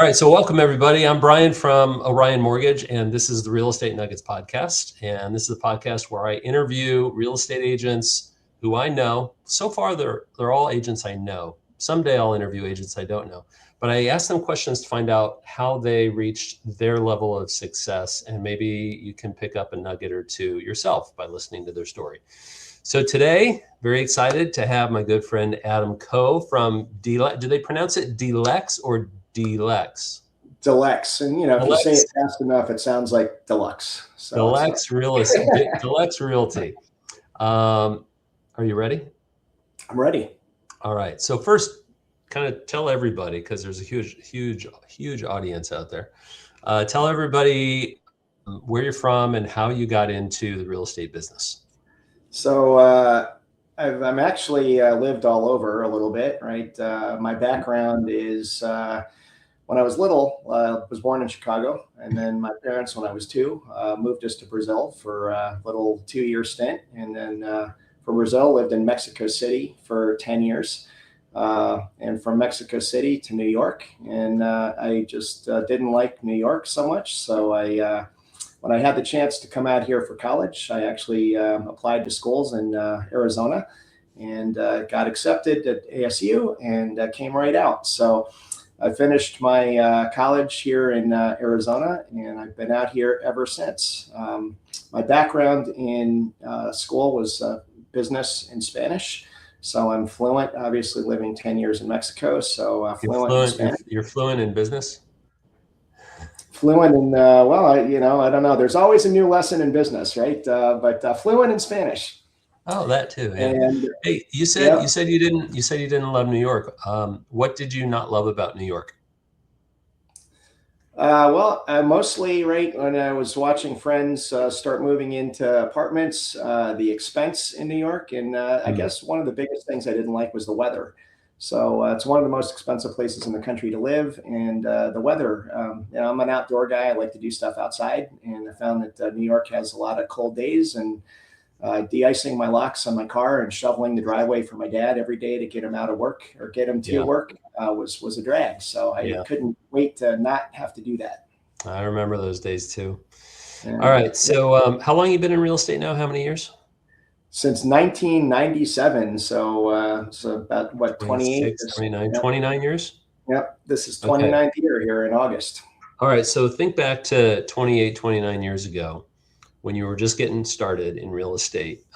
All right, so welcome everybody. I'm Brian from Orion Mortgage, and this is the Real Estate Nuggets podcast. And this is a podcast where I interview real estate agents who I know. So far, they're all agents I know. Someday I'll interview agents I don't know. But I ask them questions to find out how they reached their level of success, and maybe you can pick up a nugget or two yourself by listening to their story. So today, very excited to have my good friend Adam Coe from Delex. Do they pronounce it Delex or Delex? Deluxe. And, if you say it fast enough, it sounds like deluxe. So Delex Realty. Are you ready? I'm ready. All right. So first, kind of tell everybody, because there's a huge audience out there. Tell everybody where you're from and how you got into the real estate business. So I'm actually lived all over a little bit, right? My background is when I was little, was born in Chicago, and then my parents, when I was 2, moved us to Brazil for a little 2-year stint, and then from Brazil lived in Mexico City for 10 years, and from Mexico City to New York, and I just didn't like New York so much, so when I had the chance to come out here for college, I actually applied to schools in Arizona, and got accepted at ASU, and came right out. So I finished my college here in Arizona, and I've been out here ever since. My background in school was business and Spanish, so I'm fluent, obviously living 10 years in Mexico, so fluent in Spanish. You're fluent in business? Fluent in, I don't know. There's always a new lesson in business, right? But fluent in Spanish. Oh, that too. Yeah. And hey, you said you didn't love New York. What did you not love about New York? Mostly right when I was watching friends start moving into apartments, the expense in New York, and I guess one of the biggest things I didn't like was the weather. So it's one of the most expensive places in the country to live, and the weather. I'm an outdoor guy. I like to do stuff outside, and I found that New York has a lot of cold days, and de-icing my locks on my car and shoveling the driveway for my dad every day to get him out of work or get him to work was a drag. So I couldn't wait to not have to do that. I remember those days too. All right. So how long have you been in real estate now? How many years? Since 1997. So about what, 28? 29 years? Yep. This is 29th year here in August. All right. So think back to 29 years ago, when you were just getting started in real estate.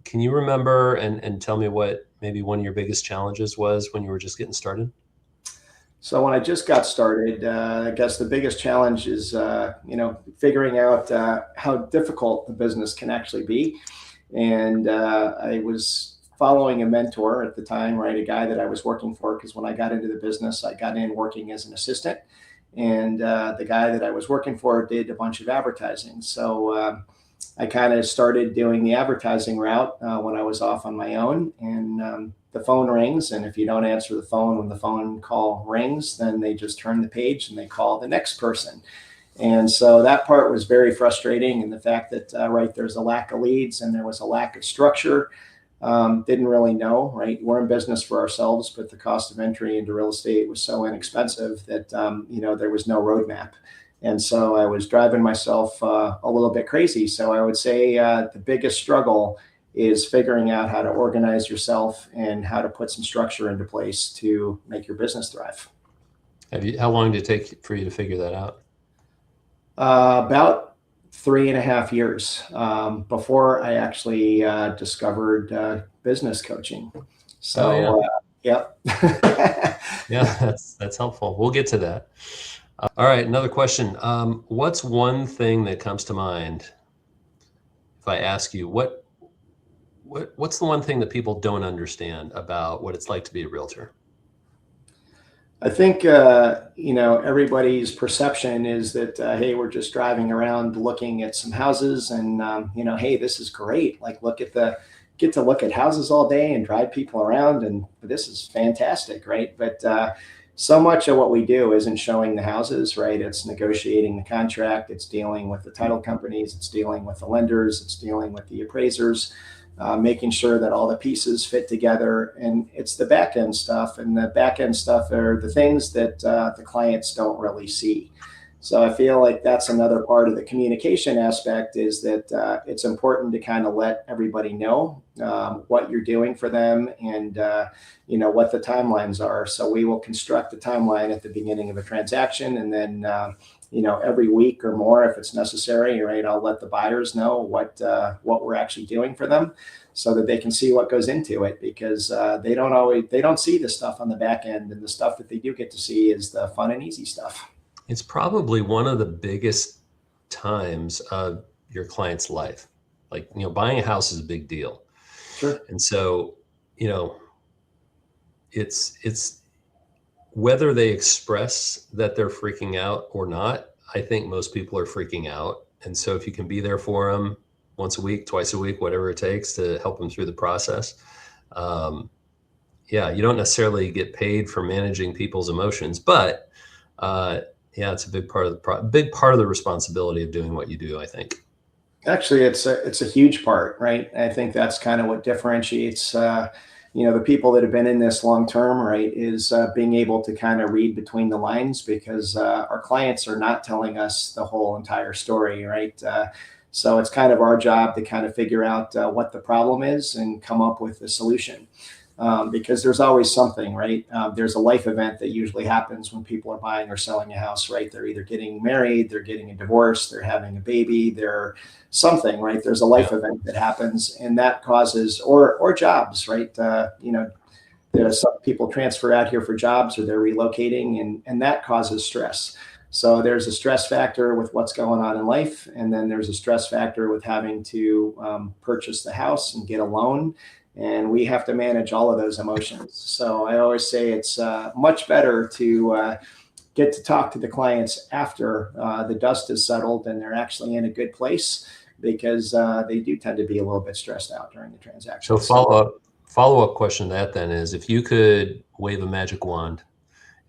Can you remember and tell me what maybe one of your biggest challenges was when you were just getting started? So when I just got started, I guess the biggest challenge is, figuring out how difficult the business can actually be. And I was following a mentor at the time, right? A guy that I was working for, because when I got into the business, I got in working as an assistant. And the guy that I was working for did a bunch of advertising. So I kind of started doing the advertising route when I was off on my own, and the phone rings. And if you don't answer the phone when the phone call rings, then they just turn the page and they call the next person. And so that part was very frustrating. And the fact that, there's a lack of leads and there was a lack of structure, didn't really know, right? We're in business for ourselves, but the cost of entry into real estate was so inexpensive that, there was no roadmap. And so I was driving myself a little bit crazy. So I would say the biggest struggle is figuring out how to organize yourself and how to put some structure into place to make your business thrive. How long did it take for you to figure that out? About 3.5 years before I actually discovered business coaching. So, yeah, that's helpful. We'll get to that. All right, another question. What's one thing that comes to mind if I ask you what's the one thing that people don't understand about what it's like to be a realtor? I think, everybody's perception is that, hey, we're just driving around looking at some houses and, hey, this is great. Like, get to look at houses all day and drive people around. And this is fantastic, right? But so much of what we do isn't showing the houses, right? It's negotiating the contract, it's dealing with the title companies, it's dealing with the lenders, it's dealing with the appraisers, making sure that all the pieces fit together. And it's the back end stuff. And the back end stuff are the things that the clients don't really see. So I feel like that's another part of the communication aspect, is that it's important to kind of let everybody know what you're doing for them, and what the timelines are. So we will construct a timeline at the beginning of a transaction, and then every week or more, if it's necessary, right, I'll let the buyers know what we're actually doing for them, so that they can see what goes into it, because they don't see the stuff on the back end, and the stuff that they do get to see is the fun and easy stuff. It's probably one of the biggest times of your client's life. Like, buying a house is a big deal. Sure. And so, it's whether they express that they're freaking out or not. I think most people are freaking out. And so if you can be there for them once a week, twice a week, whatever it takes to help them through the process. You don't necessarily get paid for managing people's emotions, but it's a big part of the responsibility of doing what you do, I think. Actually, it's a huge part, right? I think that's kind of what differentiates, the people that have been in this long term, right, is being able to kind of read between the lines, because our clients are not telling us the whole entire story, right? So it's kind of our job to kind of figure out what the problem is and come up with a solution. Because there's always something, right? There's a life event that usually happens when people are buying or selling a house, right? They're either getting married, they're getting a divorce, they're having a baby, they're something, right? There's a life event that happens, and that causes, or jobs, right? There's some people transfer out here for jobs, or they're relocating, and that causes stress. So there's a stress factor with what's going on in life, and then there's a stress factor with having to purchase the house and get a loan. And we have to manage all of those emotions. So I always say it's much better to get to talk to the clients after the dust is settled and they're actually in a good place, because they do tend to be a little bit stressed out during the transaction. So follow-up question to that then is, if you could wave a magic wand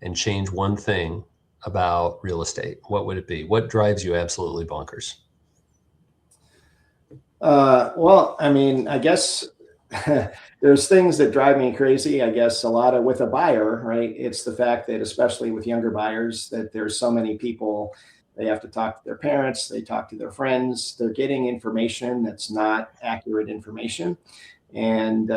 and change one thing about real estate, what would it be? What drives you absolutely bonkers? Well, I mean, I guess there's things that drive me crazy. I guess a lot of, with a buyer, right? It's the fact that, especially with younger buyers, that there's so many people, they have to talk to their parents, they talk to their friends, they're getting information that's not accurate information. And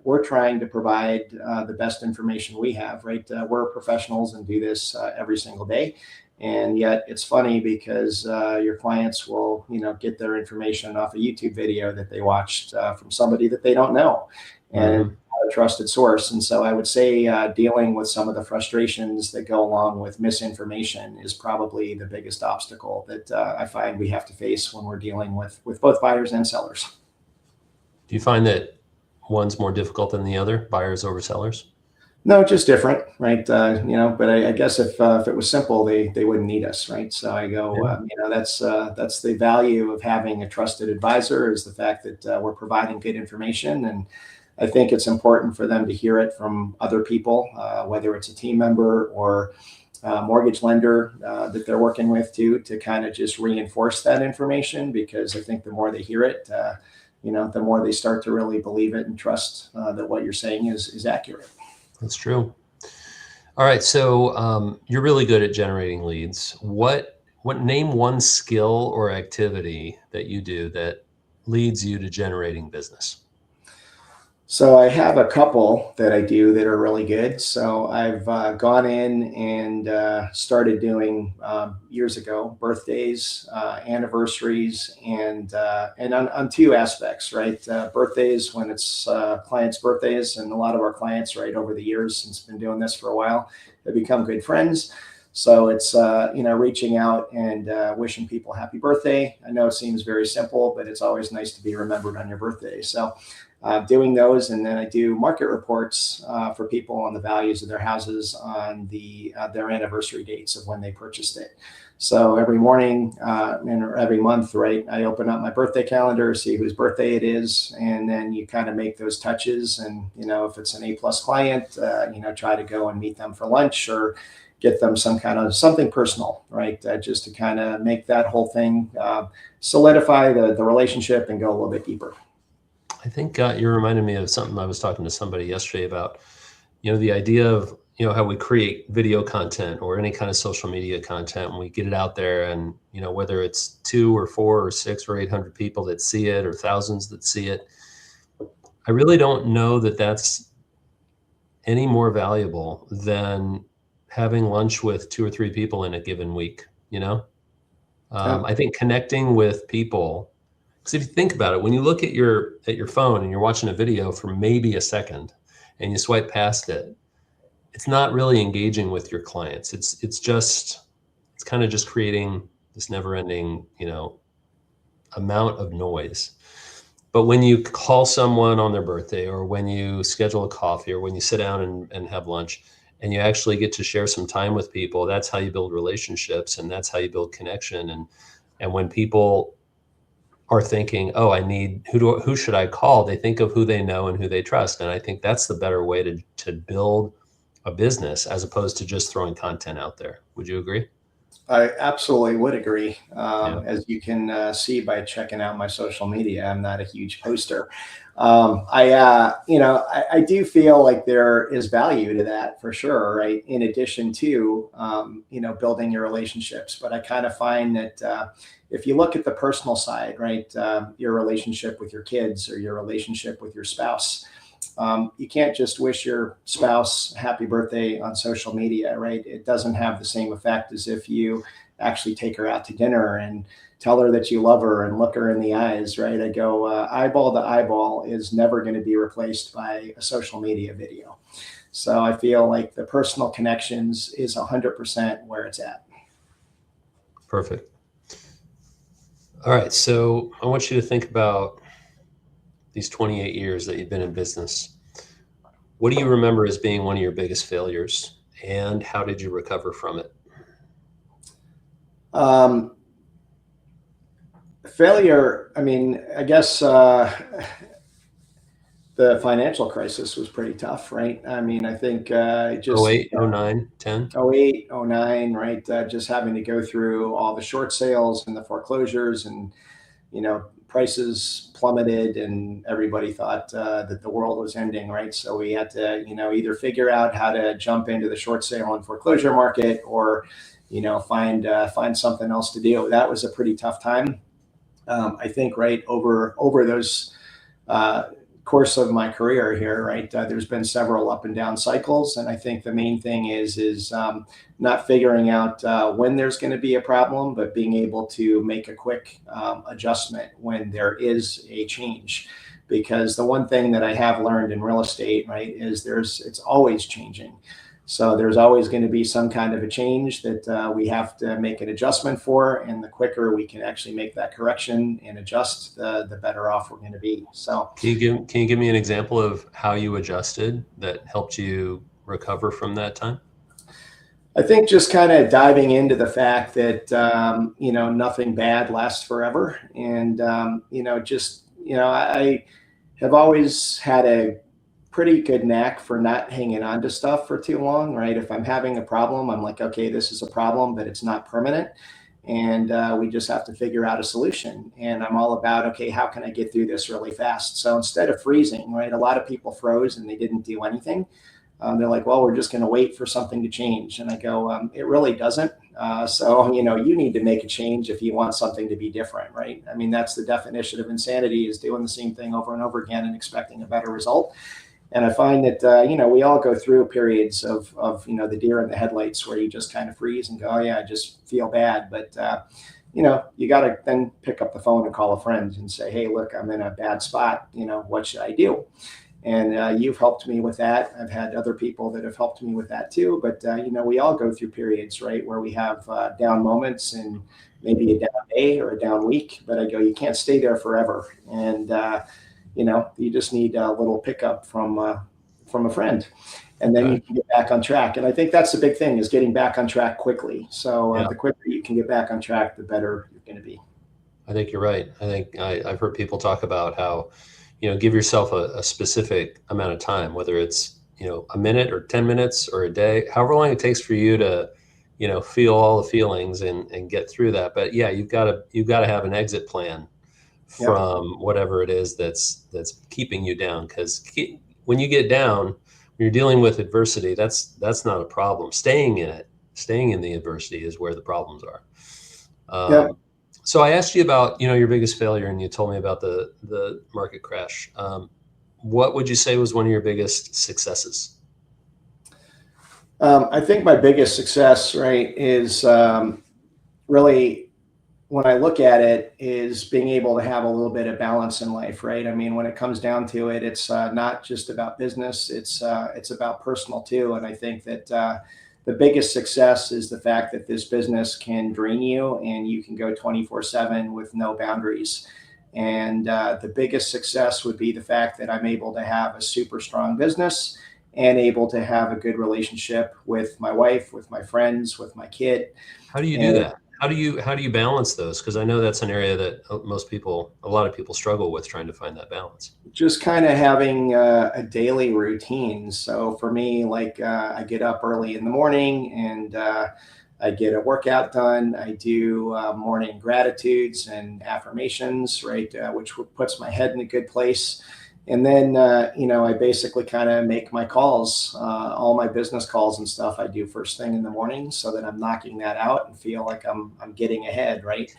we're trying to provide the best information we have, right? We're professionals and do this every single day. And yet it's funny, because your clients will, get their information off a YouTube video that they watched from somebody that they don't know, and a trusted source. And so I would say dealing with some of the frustrations that go along with misinformation is probably the biggest obstacle that I find we have to face when we're dealing with both buyers and sellers. Do you find that one's more difficult than the other, buyers over sellers? No, just different, right? But I guess if it was simple, they wouldn't need us, right? So I go, that's the value of having a trusted advisor, is the fact that we're providing good information. And I think it's important for them to hear it from other people, whether it's a team member or a mortgage lender that they're working with, to kind of just reinforce that information, because I think the more they hear it, the more they start to really believe it and trust that what you're saying is accurate. That's true. All right. So you're really good at generating leads. What name one skill or activity that you do that leads you to generating business? So I have a couple that I do that are really good. So I've gone in and started doing years ago birthdays, anniversaries, and on two aspects, right? Birthdays, when it's clients' birthdays, and a lot of our clients, right, over the years, since been doing this for a while, have become good friends. So it's reaching out and wishing people happy birthday. I know it seems very simple, but it's always nice to be remembered on your birthday. So doing those, and then I do market reports for people on the values of their houses on their anniversary dates of when they purchased it. So every morning or every month, right, I open up my birthday calendar, see whose birthday it is, and then you kind of make those touches. And, if it's an A-plus client, try to go and meet them for lunch or get them some kind of something personal, right? Just to kind of make that whole thing solidify the relationship and go a little bit deeper. I think you reminded me of something I was talking to somebody yesterday about, the idea of, how we create video content or any kind of social media content, and we get it out there, and, whether it's 2 or 4 or 6 or 800 people that see it or thousands that see it, I really don't know that that's any more valuable than having lunch with 2 or 3 people in a given week, I think connecting with people, because if you think about it, when you look at your phone and you're watching a video for maybe a second and you swipe past it, it's not really engaging with your clients. It's kind of just creating this never-ending, amount of noise. But when you call someone on their birthday, or when you schedule a coffee, or when you sit down and have lunch, and you actually get to share some time with people, that's how you build relationships, and that's how you build connection. And when people are thinking, oh, I need, who should I call? They think of who they know and who they trust. And I think that's the better way to build a business, as opposed to just throwing content out there. Would you agree? I absolutely would agree. Yeah. As you can see by checking out my social media, I'm not a huge poster. I do feel like there is value to that for sure, right? In addition to, building your relationships. But I kind of find that if you look at the personal side, right, your relationship with your kids or your relationship with your spouse, you can't just wish your spouse happy birthday on social media, right? It doesn't have the same effect as if you actually take her out to dinner and tell her that you love her and look her in the eyes, right? I go, eyeball to eyeball is never going to be replaced by a social media video. So I feel like the personal connections is 100% where it's at. Perfect. All right. So I want you to think about these 28 years that you've been in business. What do you remember as being one of your biggest failures, and how did you recover from it? Failure, I mean, I guess the financial crisis was pretty tough, right? I mean, I think just 08, 09, 10? 08, 09, right? Just having to go through all the short sales and the foreclosures, and prices plummeted, and everybody thought that the world was ending, right? So we had to, either figure out how to jump into the short sale and foreclosure market, or, find something else to do. That was a pretty tough time. I think, right, over those course of my career here, right, there's been several up and down cycles, and I think the main thing is not figuring out when there's going to be a problem, but being able to make a quick adjustment when there is a change. Because the one thing that I have learned in real estate, right, is it's always changing. So there's always going to be some kind of a change that we have to make an adjustment for, and the quicker we can actually make that correction and adjust, the better off we're going to be. So can you give me an example of how you adjusted that helped you recover from that time? I think just kind of diving into the fact that nothing bad lasts forever, and I have always had a pretty good knack for not hanging on to stuff for too long, right? If I'm having a problem, I'm like, okay, this is a problem, but it's not permanent. And we just have to figure out a solution. And I'm all about, okay, how can I get through this really fast? So instead of freezing, right, a lot of people froze and they didn't do anything. They're like, well, we're just going to wait for something to change. And I go, it really doesn't. So, you need to make a change if you want something to be different, right? I mean, that's the definition of insanity, is doing the same thing over and over again and expecting a better result. And I find that, we all go through periods of the deer in the headlights, where you just kind of freeze and go, oh, yeah, I just feel bad. But, you got to then pick up the phone and call a friend and say, hey, look, I'm in a bad spot. What should I do? And you've helped me with that. I've had other people that have helped me with that too. But, we all go through periods, right, where we have down moments and maybe a down day or a down week. But I go, you can't stay there forever. And, you just need a little pickup from a friend. and then you can get back on track. And I think that's the big thing, is getting back on track quickly. So the quicker you can get back on track, the better you're going to be. I think you're right. I think I've heard people talk about how, give yourself a specific amount of time, whether it's, a minute or 10 minutes or a day, however long it takes for you to, feel all the feelings and get through that. But yeah, you've got to have an exit plan from whatever it is that's keeping you down. Because when you get down, when you're dealing with adversity, that's not a problem. Staying in the adversity is where the problems are. So I asked you about, your biggest failure, and you told me about the market crash. What would you say was one of your biggest successes? I think my biggest success, right, is really, when I look at it, is being able to have a little bit of balance in life, right? I mean, when it comes down to it, it's not just about business, it's about personal too. And I think that the biggest success is the fact that this business can drain you and you can go 24/7 with no boundaries. And the biggest success would be the fact that I'm able to have a super strong business and able to have a good relationship with my wife, with my friends, with my kid. How do you do that? How do you balance those? Because I know that's an area that a lot of people struggle with, trying to find that balance. Just kind of having a daily routine. So for me, like I get up early in the morning and I get a workout done. I do morning gratitudes and affirmations, right, which puts my head in a good place. And then, I basically kind of make my calls, all my business calls and stuff I do first thing in the morning, so that I'm knocking that out and feel like I'm getting ahead, right?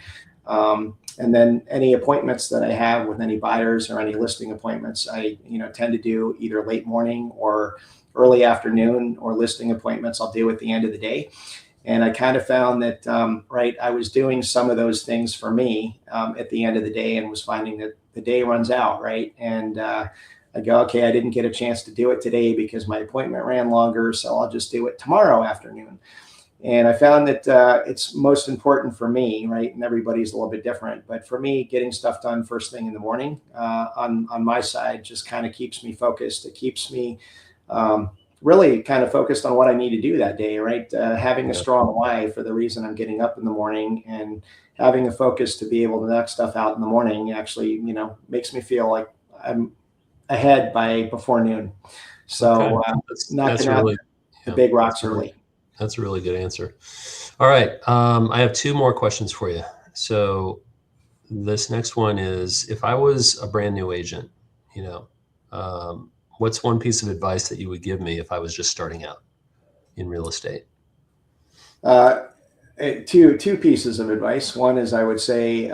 And then any appointments that I have with any buyers or any listing appointments, I, tend to do either late morning or early afternoon, or listing appointments I'll do at the end of the day. And I kind of found that, I was doing some of those things for me at the end of the day, and was finding that the day runs out, right? And I go, okay, I didn't get a chance to do it today because my appointment ran longer, so I'll just do it tomorrow afternoon. And I found that it's most important for me, right? And everybody's a little bit different, but for me, getting stuff done first thing in the morning on my side just kind of keeps me focused. It keeps me really kind of focused on what I need to do that day, right? Having a strong why for the reason I'm getting up in the morning, and having a focus to be able to knock stuff out in the morning actually, makes me feel like I'm ahead before noon. So knocking out the big rocks early. That's a really good answer. All right. I have two more questions for you. So this next one is, if I was a brand new agent, what's one piece of advice that you would give me if I was just starting out in real estate? Two pieces of advice. One is, I would say,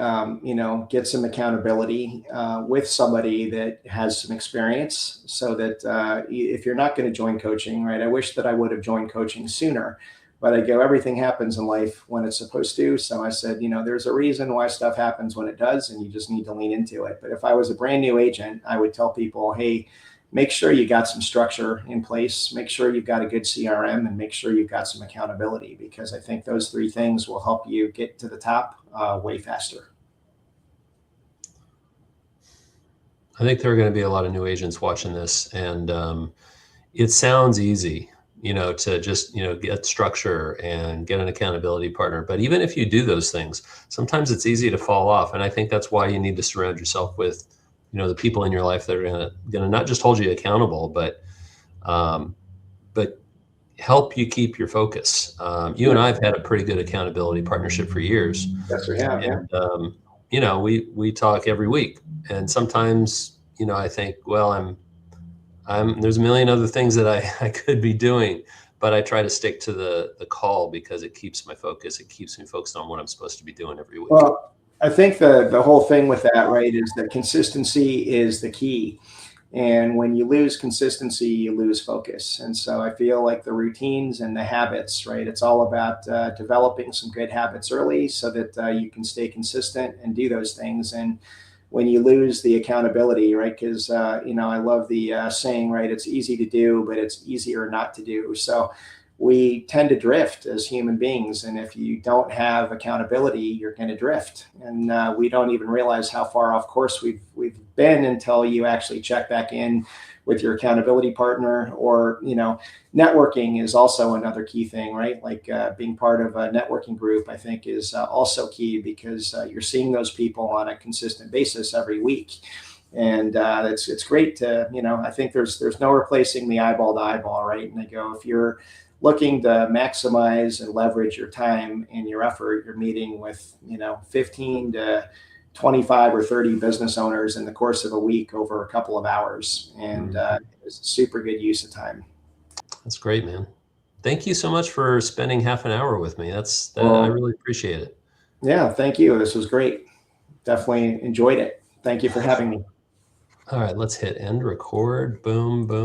get some accountability with somebody that has some experience, so that if you're not going to join coaching, right? I wish that I would have joined coaching sooner, but I go, everything happens in life when it's supposed to. So I said, there's a reason why stuff happens when it does, and you just need to lean into it. But if I was a brand new agent, I would tell people, hey, make sure you got some structure in place, make sure you've got a good CRM, and make sure you've got some accountability, because I think those three things will help you get to the top way faster. I think there are going to be a lot of new agents watching this, and it sounds easy, to just, get structure and get an accountability partner. But even if you do those things, sometimes it's easy to fall off. And I think that's why you need to surround yourself with the people in your life that are gonna not just hold you accountable, but help you keep your focus. You and I have had a pretty good accountability partnership for years. Yes, we have. And we talk every week, and sometimes I think, well, there's a million other things that I could be doing, but I try to stick to the call, because it keeps my focus. It keeps me focused on what I'm supposed to be doing every week. Well, I think the whole thing with that, right, is that consistency is the key. And when you lose consistency, you lose focus. And so I feel like the routines and the habits, right, it's all about developing some good habits early, so that you can stay consistent and do those things. And when you lose the accountability, right, because, I love the saying, right, it's easy to do, but it's easier not to do. So we tend to drift as human beings. And if you don't have accountability, you're going to drift. And we don't even realize how far off course we've been until you actually check back in with your accountability partner. Or, networking is also another key thing, right? Like being part of a networking group, I think, is also key, because you're seeing those people on a consistent basis every week. And it's great to, I think there's no replacing the eyeball to eyeball, right? And I go, if you're looking to maximize and leverage your time and your effort, you're meeting with, 15 to 25 or 30 business owners in the course of a week over a couple of hours. And it's a super good use of time. That's great, man. Thank you so much for spending half an hour with me. I really appreciate it. Yeah, thank you. This was great. Definitely enjoyed it. Thank you for having me. All right, let's hit end record. Boom, boom.